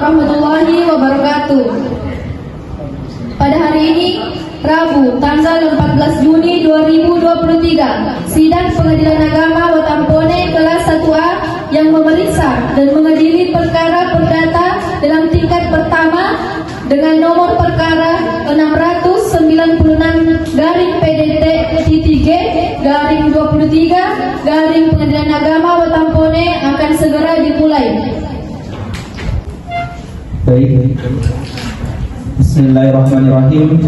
warahmatullahi wabarakatuh. Pada hari ini, Rabu, tanggal 14 Juni 2023, Sidang Pengadilan Agama Watampone kelas 1A yang memeriksa dan mengadili perkara perdata dalam tingkat pertama dengan nomor perkara 696/PDT-G/23 Pengadilan Agama Watampone akan segera dimulai. Baik, Bismillahirrahmanirrahim.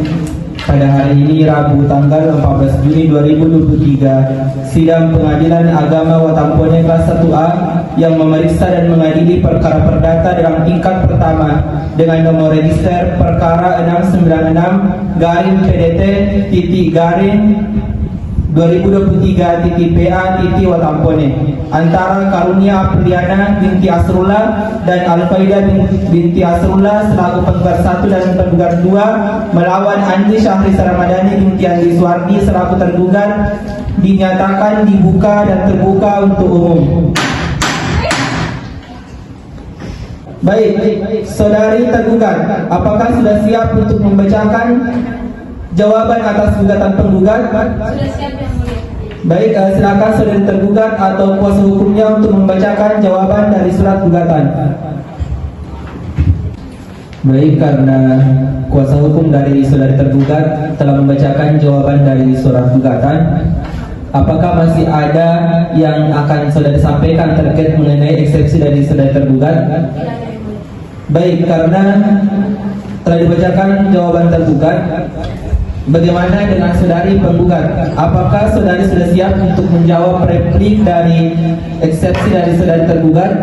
Pada hari ini Rabu tanggal 14 Juni 2023, Sidang Pengadilan Agama Watampone kelas 1A yang memeriksa dan mengadili perkara perdata dalam tingkat pertama dengan nomor register perkara 696/PDT-2023-PA Watampone antara Karunia Apriliana binti Asrullah dan Al-Faidah binti Asrullah selaku penggugat 1 dan penggugat 2 melawan Andi Syahris Ramadhani binti Andi Suwardi selaku tergugat dinyatakan dibuka dan terbuka untuk umum. Baik, saudari tergugat, apakah sudah siap untuk membacakan jawaban atas gugatan penggugat? Sudah siap, Yang Mulia. Baik, silakan saudari tergugat atau kuasa hukumnya untuk membacakan jawaban dari surat gugatan. Baik, karena kuasa hukum dari saudari tergugat telah membacakan jawaban dari surat gugatan, apakah masih ada yang akan saudari sampaikan terkait mengenai eksepsi dari saudari tergugat? Baik, karena telah dibacakan jawaban tergugat, bagaimana dengan saudari penggugat? Apakah saudari sudah siap untuk menjawab replik dari eksepsi dari saudari tergugat?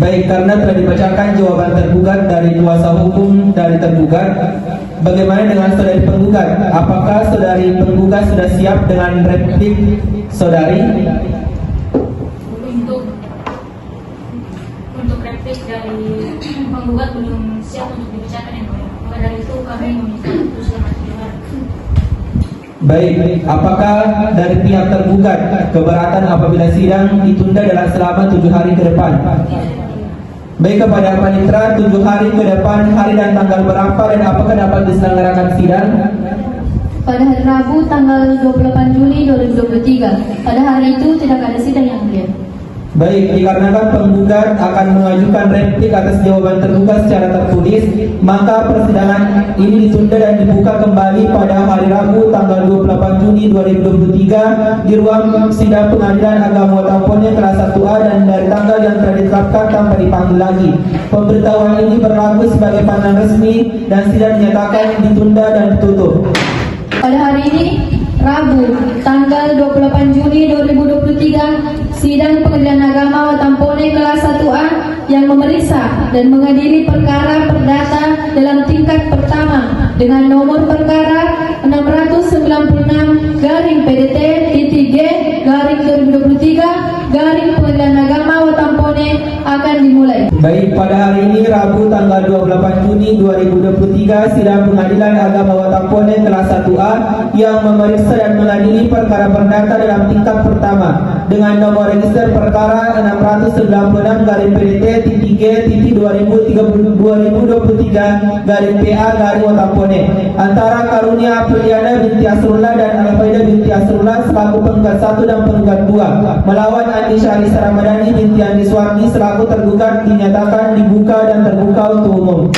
Baik, karena telah dibacakan jawaban tergugat dari kuasa hukum dari tergugat, bagaimana dengan saudari penggugat? Apakah saudari penggugat sudah siap dengan replik saudari? Untuk replik dari penggugat belum siap untuk dibacakan, Yang Mulia. Maka dari itu kami meminta untuk selamat mendengar. Baik, apakah dari pihak tergugat keberatan apabila sidang ditunda dalam selama 7 hari ke depan? Baik, kepada panitera 7 hari ke depan, hari dan tanggal berapa dan apakah dapat diselenggarakan sidang? Pada hari Rabu tanggal 28 Juni 2023, pada hari itu tidak ada sidang, Yang Mulia. Baik, dikarenakan penggugat akan mengajukan replik atas jawaban tergugat secara tertulis, maka persidangan ini ditunda dan dibuka kembali pada hari Rabu tanggal 28 Juni 2023 di ruang sidang Pengadilan Agama Watampone kelas 1A dan dari tanggal yang telah ditetapkan tanpa dipanggil lagi. Pemberitahuan ini berlaku sebagai pandangan resmi dan sidang dinyatakan ditunda dan ditutup. Pada hari ini, Rabu, tanggal 28 Juni 2023, Sidang Pengadilan Agama Watampone kelas 1A yang memeriksa dan mengadili perkara perdata dalam tingkat pertama dengan nomor perkara 696/PDT-G/2023 Pengadilan Agama Watampone akan dimulai. Baik, pada hari ini Rabu tanggal 28 Juni 2023, Sidang Pengadilan Agama Watampone kelas 1A yang memeriksa dan mengadili perkara perdata dalam tingkat pertama dengan nomor register perkara 696/PDT-G/2023-PA Watampone antara Karunia Apriliana binti Asrullah dan Al-Faidah binti Asrullah selaku penggugat 1 dan penggugat 2 melawan Andi Syahris Ramadhani binti Andi Suwardi selaku tergugat dinyatakan dibuka dan terbuka untuk umum.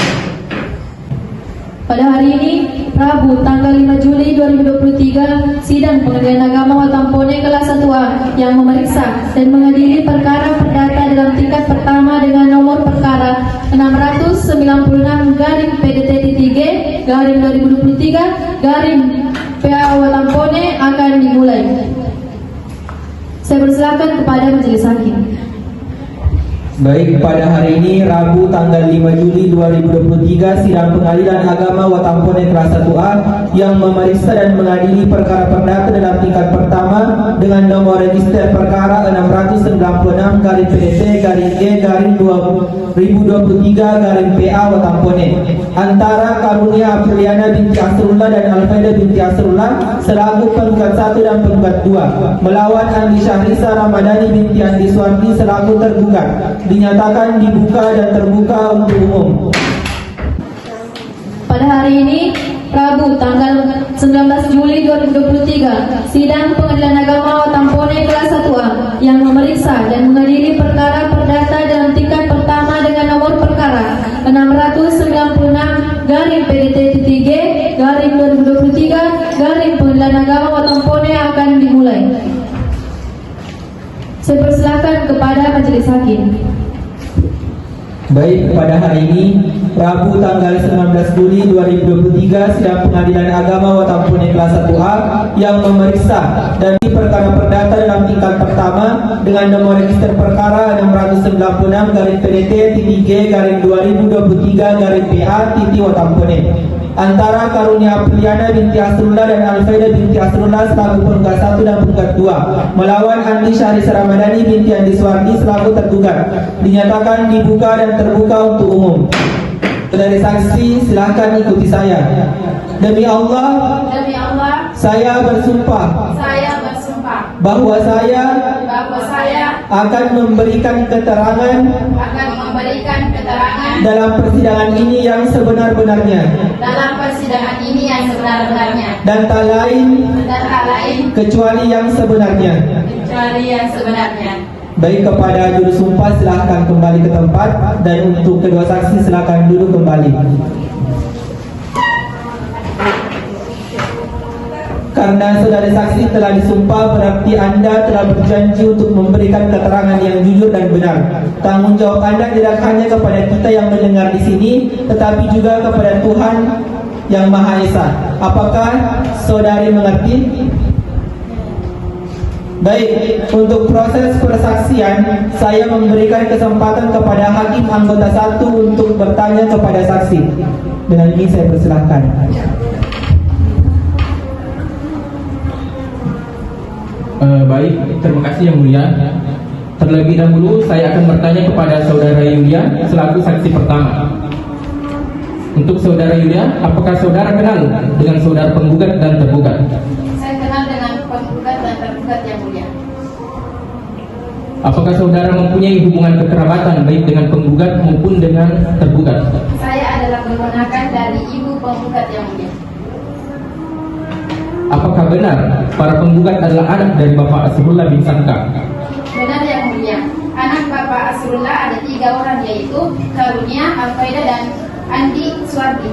Pada hari ini, Rabu, tanggal 5 Juli 2023, Sidang Pengadilan Agama Watampone kelas 1A yang memeriksa dan mengadili perkara perdata dalam tingkat pertama dengan nomor perkara 696/PDT-G/2023 Watampone akan dimulai. Saya persilakan kepada majelis hakim. Baik, pada hari ini Rabu tanggal 5 Juli 2023 sidang Pengadilan Agama Watampone kelas 1A yang memeriksa dan mengadili perkara perdata dalam tingkat pertama dengan nomor register perkara 696-PDT-E-2023-PA Watampone antara Karunia Apriliana binti Asrullah dan Alfaida binti Asrullah selaku penggugat 1 dan penggugat 2 melawan Andi Syahrisa Ramadhani binti Andi Suwardi selaku tergugat dinyatakan dibuka dan terbuka untuk umum. Pada hari ini, Rabu tanggal 19 Juli 2023, sidang Pengadilan Agama Watampone kelas 1A yang memeriksa dan mengadili perkara perdata dalam tingkat pertama dengan nomor perkara 696-PDT-G Pengadilan Agama Watampone akan dimulai. Saya persilakan kepada majelis hakim. Baik, pada hari ini Rabu tanggal 19 Juli 2023 sidang Pengadilan Agama Watampone kelas 1A yang memeriksa dan di perkara perdata dalam tingkat pertama dengan nomor register perkara 696-PDT-G-2023-PA Watampone antara Karunia Apriliana binti Asrullah dan Alfaida binti Asrullah selaku penggugat 1 dan penggugat 2 melawan Andi Syahrisa Ramadhani binti Andi Suwardi selaku tergugat dinyatakan dibuka dan terbuka untuk umum. Dari saksi silakan ikuti saya. Demi Allah, saya bersumpah bahwa saya akan memberikan keterangan dalam persidangan ini yang sebenar-benarnya dan tak lain kecuali yang sebenarnya. Baik, kepada juru sumpah silakan kembali ke tempat dan untuk kedua saksi silakan duduk kembali. Karena saudara saksi telah disumpah, berarti Anda telah berjanji untuk memberikan keterangan yang jujur dan benar. Tanggung jawab Anda tidak hanya kepada kita yang mendengar di sini, tetapi juga kepada Tuhan yang Maha Esa. Apakah saudari mengerti? Baik, untuk proses persaksian, saya memberikan kesempatan kepada hakim anggota 1 untuk bertanya kepada saksi. Dengan ini saya persilahkan. Baik, terima kasih Yang Mulia. Terlebih dahulu saya akan bertanya kepada Saudara Yulia selaku saksi pertama. Untuk Saudara Yulia, apakah saudara kenal dengan saudara penggugat dan tergugat? Saya kenal dengan penggugat dan tergugat, Yang Mulia. Apakah saudara mempunyai hubungan kekerabatan baik dengan penggugat maupun dengan tergugat? Saya adalah keponakan dari ibu penggugat, Yang Mulia. Apakah benar para penggugat adalah anak dari Bapak Asrullah bin Sangka? Benar, Yang Mulia. Anak Bapak Asrullah ada 3 orang, yaitu Karunia, Alfaida, dan Andi Suwardi.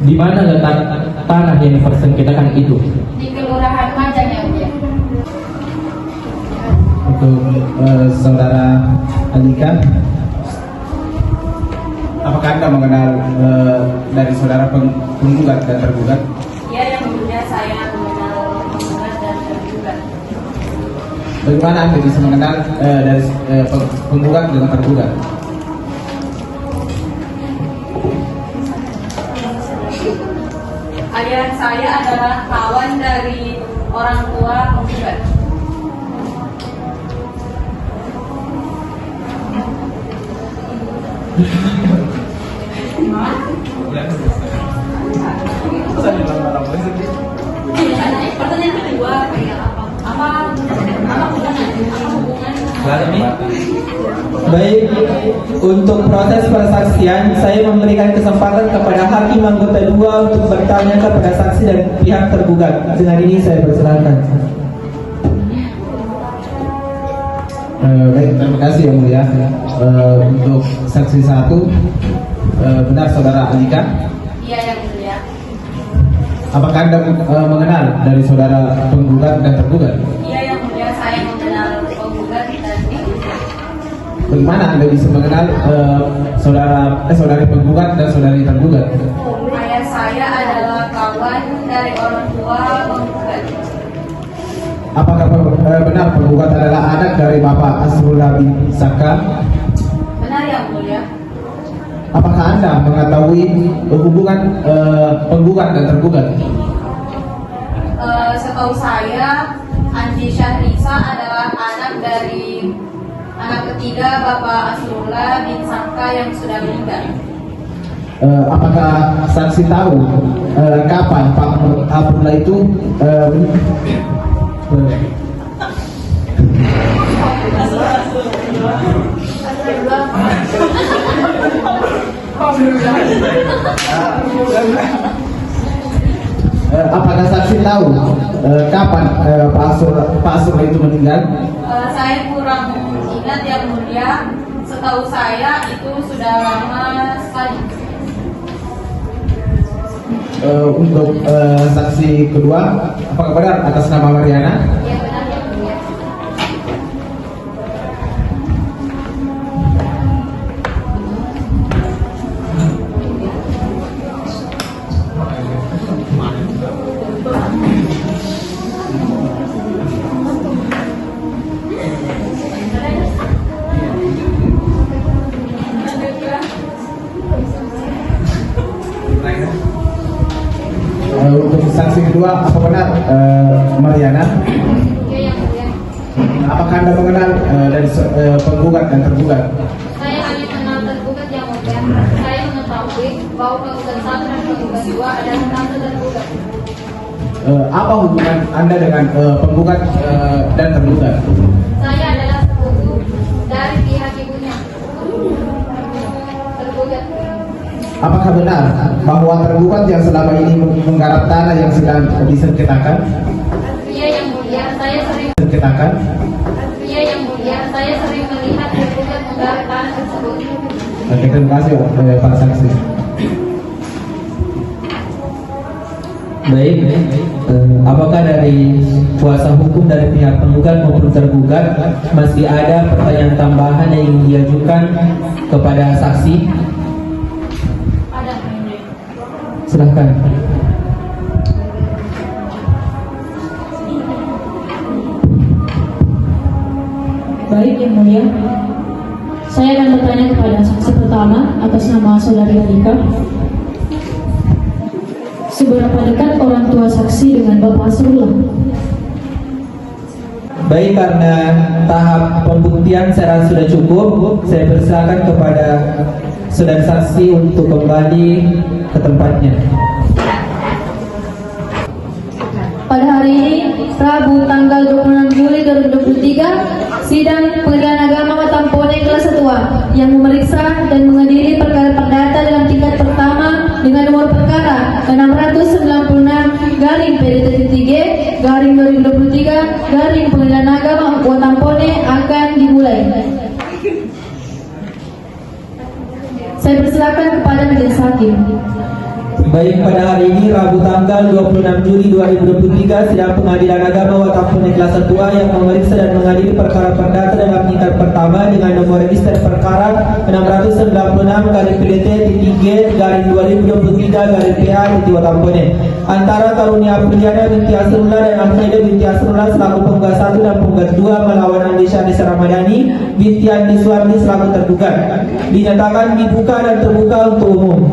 Di mana letak tanah yang dipersengketakan itu? Di Kelurahan Majang, Yang Mulia. Untuk saudara Alika, apakah Anda mengenal dari saudara penggugat dan tergugat? Ya, Yang Mulia, saya mengenal penggugat dan tergugat. Bagaimana Anda bisa mengenal dari penggugat dengan tergugat? Ayah saya adalah kawan dari orang tua penggugat. Pertanyaan kedua, apa hubungan? baik, untuk proses persaksian saya memberikan kesempatan kepada hakim anggota 2 untuk bertanya kepada saksi dan pihak tergugat. Dengan ini saya persilakan. Baik, terima kasih Yang Mulia. Untuk saksi 1, benar saudara Alika? Iya, Yang Mulia. Apakah Anda mengenal dari saudara penggugat dan tergugat? Iya, Yang Mulia, saya mengenal penggugat dan tergugat. Bagaimana Anda bisa mengenal saudari penggugat dan saudari tergugat? Ayah saya adalah kawan dari orang tua penggugat. Apakah benar penggugat adalah anak dari Bapak Asrullah bin Saka? Benar yang mulia. Apakah Anda mengetahui hubungan penggugat dan tergugat? Setahu saya, Andi Syahrisa adalah anak ketiga Bapak Asrullah bin Saka yang sudah meninggal. Apakah saksi tahu kapan Pak Abdullah itu apakah saksi tahu kapan Pak Asrullah itu meninggal? Saya kurang ingat yang mulia. Setahu saya itu sudah lama sekali. Untuk saksi kedua, apakah benar atas nama Mariana? Ya benar yang mulia. Untuk saksi kedua, apa benar Mariana? Ya yang mulia. Apakah Anda mengenal dari penggugat dan tergugat? Saya hanya kenal tergugat yang mulia. Saya mengetahui bahwa penggugat 1 dan penggugat 2 adalah tante tergugat. Apa hubungan Anda dengan penggugat dan tergugat? Saya adalah sepupu dari pihak ibunya. Tergugat. Apakah benar bahwa tergugat yang selama ini menggarap tanah yang sedang disengketakan? Iya yang mulia. Saya sering Sengketakan? Iya yang mulia. Saya sering melihat tergugat menggarap tanah tersebut. Oke, terima kasih para saksi. Baik, apakah dari kuasa hukum dari pihak penggugat maupun tergugat masih ada pertanyaan tambahan yang ingin diajukan kepada saksi? Ada yang mulia. Silahkan. Baik yang mulia, saya akan bertanya kepada saksi pertama atas nama saudari Alika. Seberapa dekat orang tua saksi dengan Bapak Asrullah? Baik, karena tahap pembuktian saya rasa sudah cukup, saya persilakan kepada saudara saksi untuk kembali ke tempatnya. Pada hari ini, Rabu tanggal 26 Juli 2023, sidang Pengadilan Agama Watampone kelas 1 yang memeriksa dan mengadili perkara perdata dalam tingkat pertama dengan nomor perkara 696-PDT-3-2023 Pengadilan Agama Watampone akan dimulai. Saya persilakan kepada majelis hakim. Baik, pada hari ini Rabu tanggal 26 Juli 2023, sidang Pengadilan Agama Watampone kelas 1 yang memeriksa dan mengadili perkara perdata dalam tingkat pertama dengan nomor register perkara 696-PDT-3-2023 Watampone antara Karunia Prijana binti Asrullah dan Alfreda binti Asrullah selaku penggugat 1 dan penggugat 2 melawan Andi Syahrisa Ramadhani binti Andi Suwardi selaku tergugat. Dinyatakan dibuka dan terbuka untuk umum.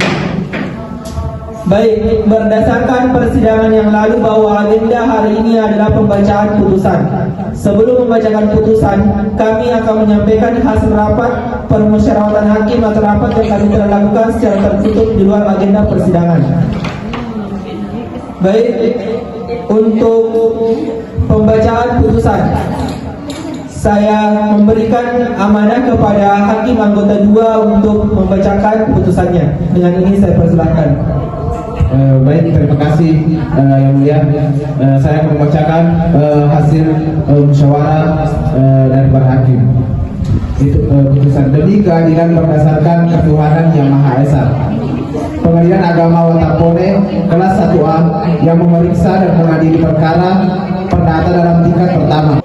Baik, berdasarkan persidangan yang lalu bahwa agenda hari ini adalah pembacaan putusan. Sebelum membacakan putusan, kami akan menyampaikan hasil rapat permusyawaratan hakim atau rapat yang kami telah lakukan secara tertutup di luar agenda persidangan. Baik, untuk pembacaan putusan, saya memberikan amanah kepada hakim anggota 2 untuk membacakan putusannya. Dengan ini saya persilahkan. Baik, terima kasih yang mulia. Saya akan membacakan hasil musyawarah dari para hakim. Itu putusan demi keadilan berdasarkan ketuhanan yang Maha Esa. Pengadilan Agama Watampone kelas 1A yang memeriksa dan mengadili perkara perdata dalam tingkat pertama.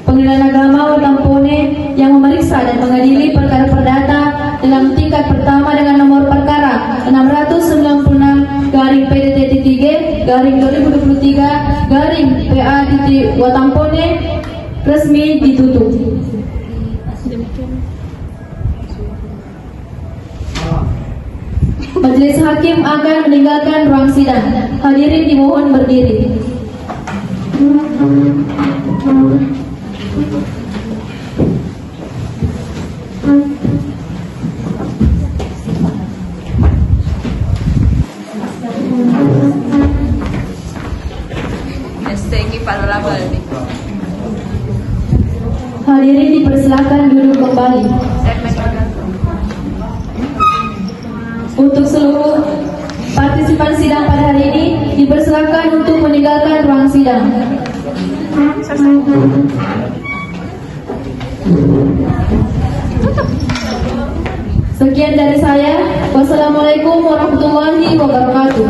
Pengadilan Agama Watampone yang memeriksa dan mengadili perkara perdata dalam tingkat pertama dengan nomor perkara 696-PDT-3-2023 PA Watampone resmi ditutup. Majelis hakim akan meninggalkan ruang sidang. Hadirin dimohon berdiri. Hadirin dipersilakan duduk kembali. Untuk seluruh partisipan sidang pada hari ini dipersilakan untuk meninggalkan ruang sidang. Sekian dari saya. Wassalamualaikum warahmatullahi wabarakatuh.